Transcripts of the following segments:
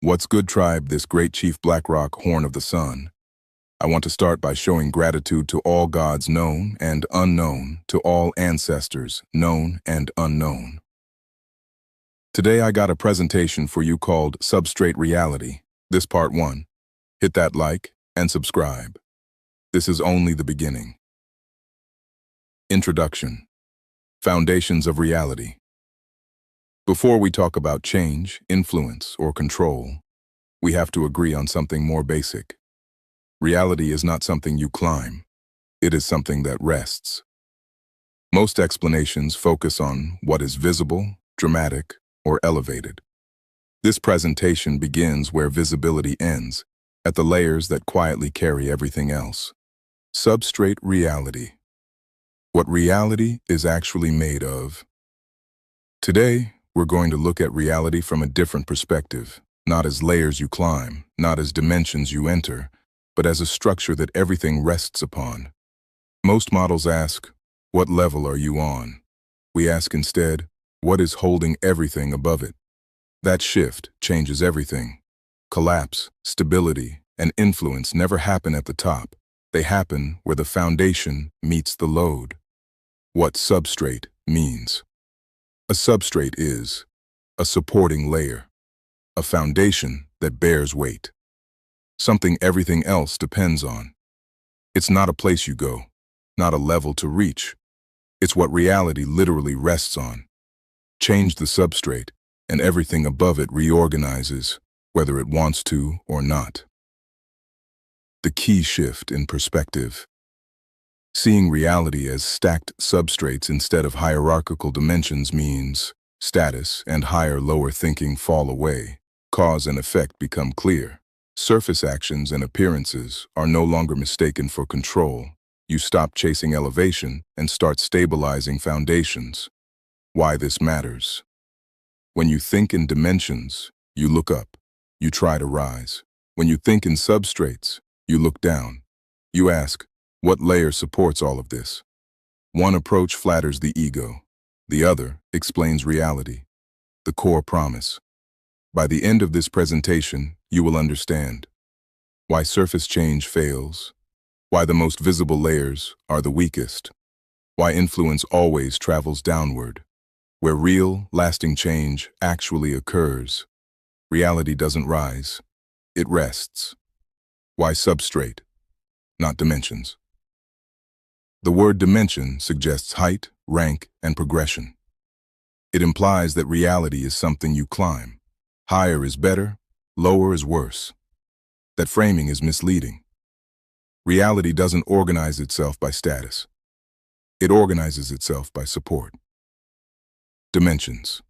What's good, tribe, this great Chief Blackrock, Horn of the Sun? I want to start by showing gratitude to all gods known and unknown, to all ancestors known and unknown. Today I got a presentation for you called Substrate Reality. This part 1. Hit that like and subscribe. This is only the beginning. Introduction. Foundations of Reality. Before we talk about change, influence, or control, we have to agree on something more basic. Reality is not something you climb. It is something that rests. Most explanations focus on what is visible, dramatic, or elevated. This presentation begins where visibility ends, at the layers that quietly carry everything else. Substrate reality. What reality is actually made of. Today, we're going to look at reality from a different perspective, not as layers you climb, not as dimensions you enter, but as a structure that everything rests upon. Most models ask, what level are you on? We ask instead, what is holding everything above it? That shift changes everything. Collapse, stability, and influence never happen at the top. They happen where the foundation meets the load. What substrate means. A substrate is a supporting layer, a foundation that bears weight, something everything else depends on. It's not a place you go, not a level to reach. It's what reality literally rests on. Change the substrate, and everything above it reorganizes, whether it wants to or not. The key shift in perspective. Seeing reality as stacked substrates instead of hierarchical dimensions means status and higher-lower thinking fall away. Cause and effect become clear. Surface actions and appearances are no longer mistaken for control. You stop chasing elevation and start stabilizing foundations. Why this matters. When you think in dimensions, you look up. You try to rise. When you think in substrates, you look down. You ask, what layer supports all of this? One approach flatters the ego. The other explains reality, the core promise. By the end of this presentation, you will understand why surface change fails, why the most visible layers are the weakest, why influence always travels downward, where real, lasting change actually occurs. Reality doesn't rise, it rests. Why substrate, not dimensions? The word dimension suggests height, rank, and progression. It implies that reality is something you climb. Higher is better, lower is worse. That framing is misleading. Reality doesn't organize itself by status. It organizes itself by support. Dimensions.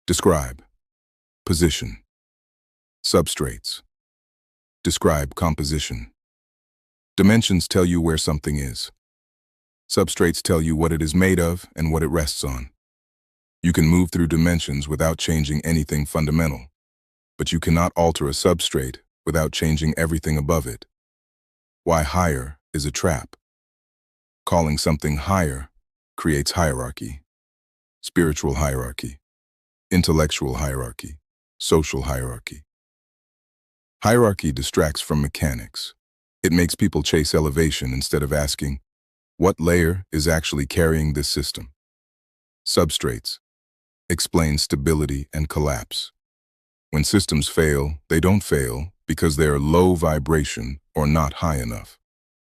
Describe. Position. Substrates. Describe composition. Dimensions tell you where something is. Substrates tell you what it is made of and what it rests on. You can move through dimensions without changing anything fundamental, but you cannot alter a substrate without changing everything above it. Why higher is a trap. Calling something higher creates hierarchy. Spiritual hierarchy, intellectual hierarchy, social hierarchy. Hierarchy distracts from mechanics. It makes people chase elevation instead of asking, what layer is actually carrying this system? Substrates explain stability and collapse. When systems fail, they don't fail because they are low vibration or not high enough.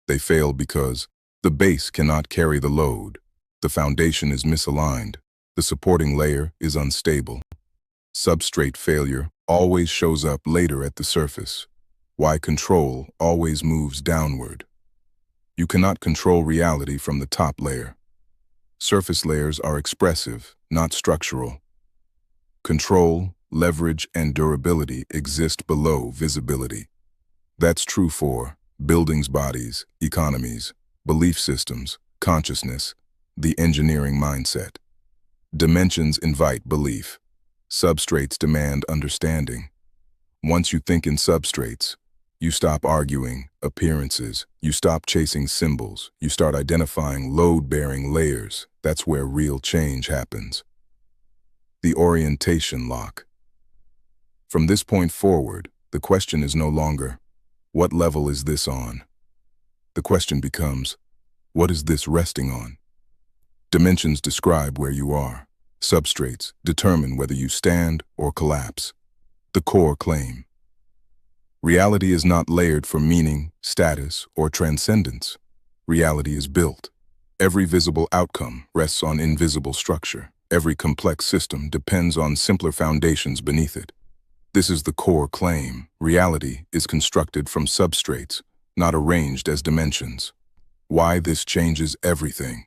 They fail because the base cannot carry the load, the foundation is misaligned, the supporting layer is unstable. Substrate failure always shows up later at the surface. Why control always moves downward. You cannot control reality from the top layer. Surface layers are expressive, not structural. Control, leverage, and durability exist below visibility. That's true for buildings, bodies, economies, belief systems, consciousness, the engineering mindset. Dimensions invite belief. Substrates demand understanding. Once you think in substrates, you stop arguing appearances, you stop chasing symbols, you start identifying load-bearing layers. That's where real change happens. The orientation lock. From this point forward, the question is no longer, what level is this on? The question becomes, what is this resting on? Dimensions describe where you are. Substrates determine whether you stand or collapse. The core claim. Reality is not layered for meaning, status, or transcendence. Reality is built. Every visible outcome rests on invisible structure. Every complex system depends on simpler foundations beneath it. This is the core claim. Reality is constructed from substrates, not arranged as dimensions. Why this changes everything.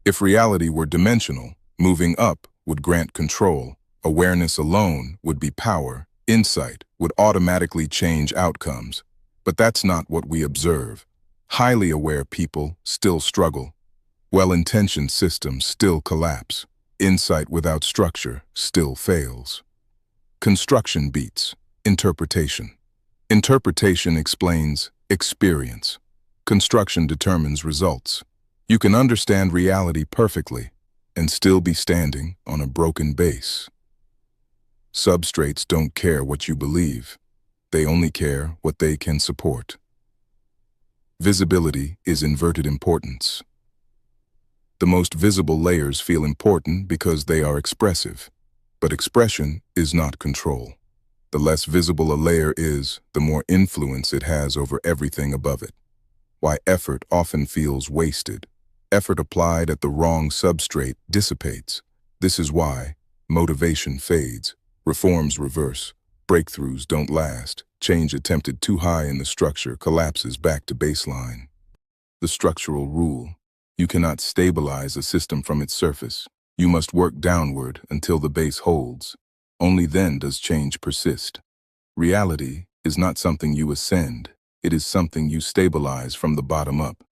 If reality were dimensional, moving up would grant control. Awareness alone would be power. Insight would automatically change outcomes. But that's not what we observe. Highly aware people still struggle. Well-intentioned systems still collapse. Insight without structure still fails. Construction beats interpretation. Interpretation explains experience. Construction determines results. You can understand reality perfectly and still be standing on a broken base. Substrates don't care what you believe. They only care what they can support. Visibility is inverted importance. The most visible layers feel important because they are expressive. But expression is not control. The less visible a layer is, the more influence it has over everything above it. Why effort often feels wasted. Effort applied at the wrong substrate dissipates. This is why motivation fades, reforms reverse, breakthroughs don't last, change attempted too high in the structure collapses back to baseline. The structural rule. You cannot stabilize a system from its surface. You must work downward until the base holds. Only then does change persist. Reality is not something you ascend. It is something you stabilize from the bottom up.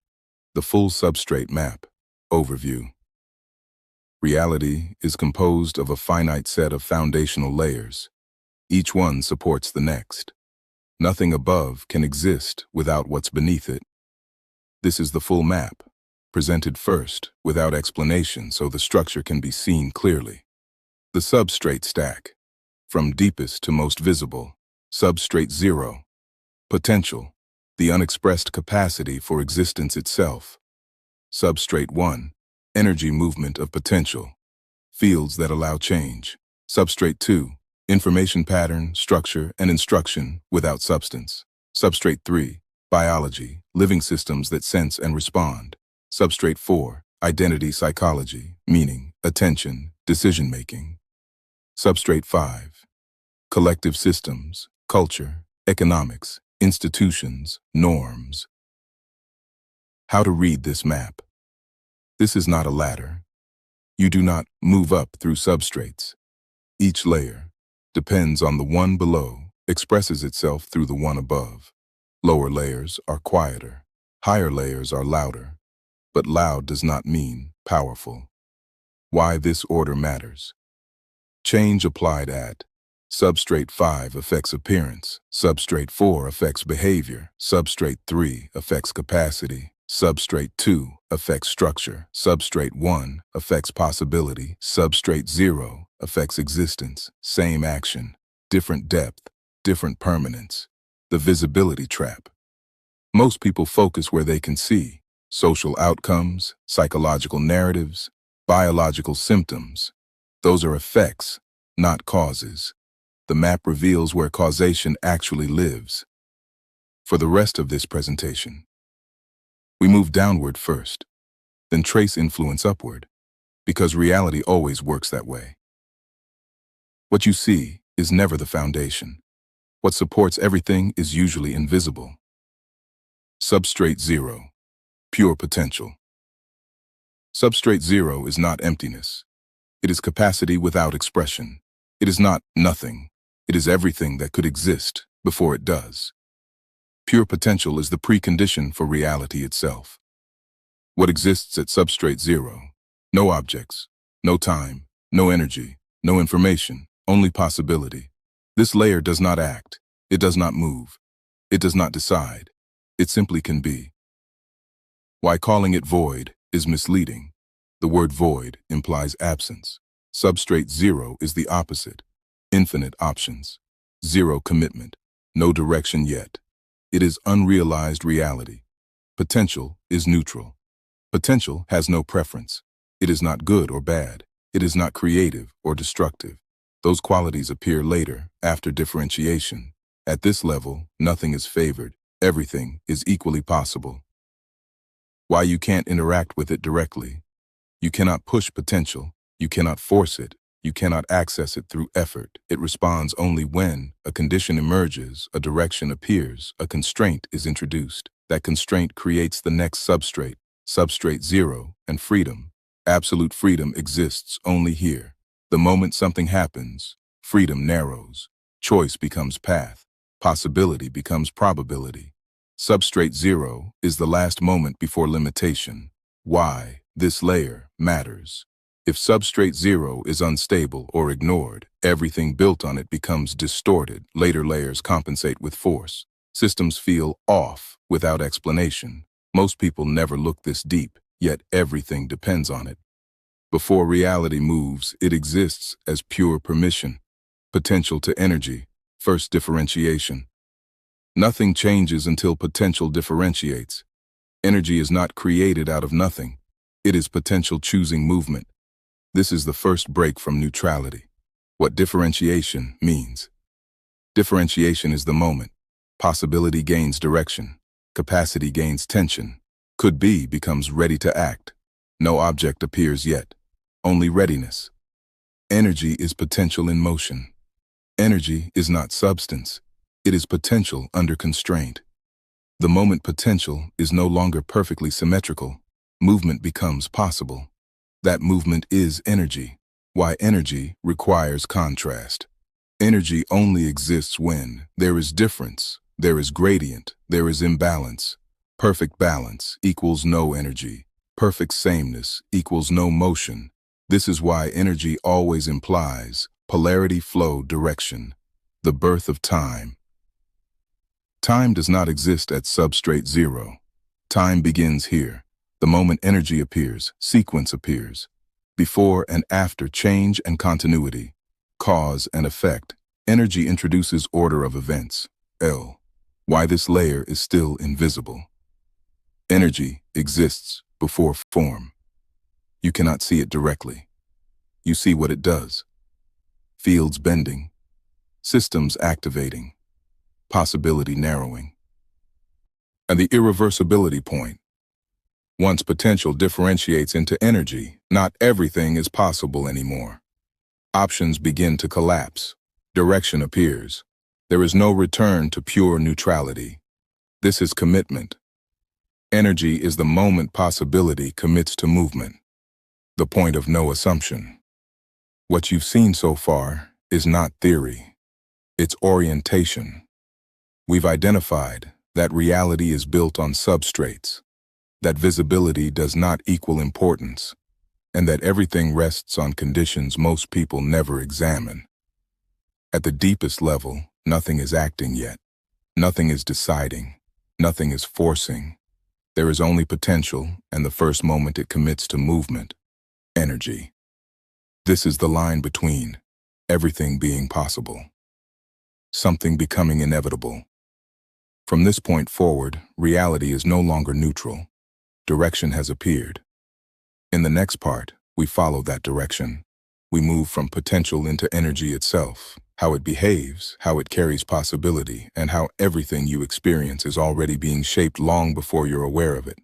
The full substrate map. Overview. Reality is composed of a finite set of foundational layers. Each one supports the next. Nothing above can exist without what's beneath it. This is the full map, presented first, without explanation so the structure can be seen clearly. The substrate stack. From deepest to most visible. Substrate 0. Potential. The unexpressed capacity for existence itself. Substrate 1. Energy movement of potential. Fields that allow change. Substrate 2. Information pattern, structure, and instruction without substance. Substrate 3. Biology. Living systems that sense and respond. Substrate 4. Identity psychology, meaning, attention, decision-making. Substrate 5. Collective systems, culture, economics, institutions, norms. How to read this map. This is not a ladder. You do not move up through substrates. Each layer depends on the one below, expresses itself through the one above. Lower layers are quieter. Higher layers are louder. But loud does not mean powerful. Why this order matters. Change applied at. Substrate 5 affects appearance. Substrate 4 affects behavior. Substrate 3 affects capacity. Substrate 2 affects structure. Substrate 1 affects possibility. Substrate 0 affects existence. Same action, different depth, different permanence. The visibility trap. Most people focus where they can see. Social outcomes, psychological narratives, biological symptoms. Those are effects, not causes. The map reveals where causation actually lives. For the rest of this presentation, we move downward first, then trace influence upward, because reality always works that way. What you see is never the foundation. What supports everything is usually invisible. Substrate 0. Pure potential. Substrate 0 is not emptiness. It is capacity without expression. It is not nothing. It is everything that could exist before it does. Pure potential is the precondition for reality itself. What exists at substrate 0? No objects, no time, no energy, no information, only possibility. This layer does not act. It does not move. It does not decide. It simply can be. Why calling it void is misleading. The word void implies absence. Substrate 0 is the opposite. Infinite options. Zero commitment. No direction yet. It is unrealized reality. Potential is neutral. Potential has no preference. It is not good or bad. It is not creative or destructive. Those qualities appear later, after differentiation. At this level, nothing is favored. Everything is equally possible. Why you can't interact with it directly. You cannot push potential. You cannot force it. You cannot access it through effort. It responds only when a condition emerges, a direction appears, a constraint is introduced. That constraint creates the next substrate, substrate zero, and freedom. Absolute freedom exists only here. The moment something happens, freedom narrows. Choice becomes path. Possibility becomes probability. Substrate zero is the last moment before limitation. Why this layer matters. If substrate zero is unstable or ignored, everything built on it becomes distorted. Later layers compensate with force. Systems feel off without explanation. Most people never look this deep, yet everything depends on it. Before reality moves, it exists as pure permission. Potential to energy, first differentiation. Nothing changes until potential differentiates. Energy is not created out of nothing. It is potential choosing movement. This is the first break from neutrality. What differentiation means. Differentiation is the moment. Possibility gains direction. Capacity gains tension. Could be becomes ready to act. No object appears yet. Only readiness. Energy is potential in motion. Energy is not substance. It is potential under constraint. The moment potential is no longer perfectly symmetrical, movement becomes possible. That movement is energy. Why energy requires contrast. Energy only exists when there is difference, there is gradient, there is imbalance. Perfect balance equals no energy. Perfect sameness equals no motion. This is why energy always implies polarity, flow, direction. The birth of time. Time does not exist at substrate zero. Time begins here. The moment energy appears, sequence appears. Before and after change and continuity, cause and effect, energy introduces order of events. L. Why this layer is still invisible. Energy exists before form. You cannot see it directly. You see what it does. Fields bending, systems activating, possibility narrowing. And the irreversibility point. Once potential differentiates into energy, not everything is possible anymore. Options begin to collapse. Direction appears. There is no return to pure neutrality. This is commitment. Energy is the moment possibility commits to movement. The point of no assumption. What you've seen so far is not theory. It's orientation. We've identified that reality is built on substrates, that visibility does not equal importance, and that everything rests on conditions most people never examine. At the deepest level, nothing is acting yet. Nothing is deciding. Nothing is forcing. There is only potential, and the first moment it commits to movement, energy. This is the line between everything being possible, something becoming inevitable. From this point forward, reality is no longer neutral. Direction has appeared. In the next part, we follow that direction. We move from potential into energy itself, how it behaves, how it carries possibility, and how everything you experience is already being shaped long before you're aware of it.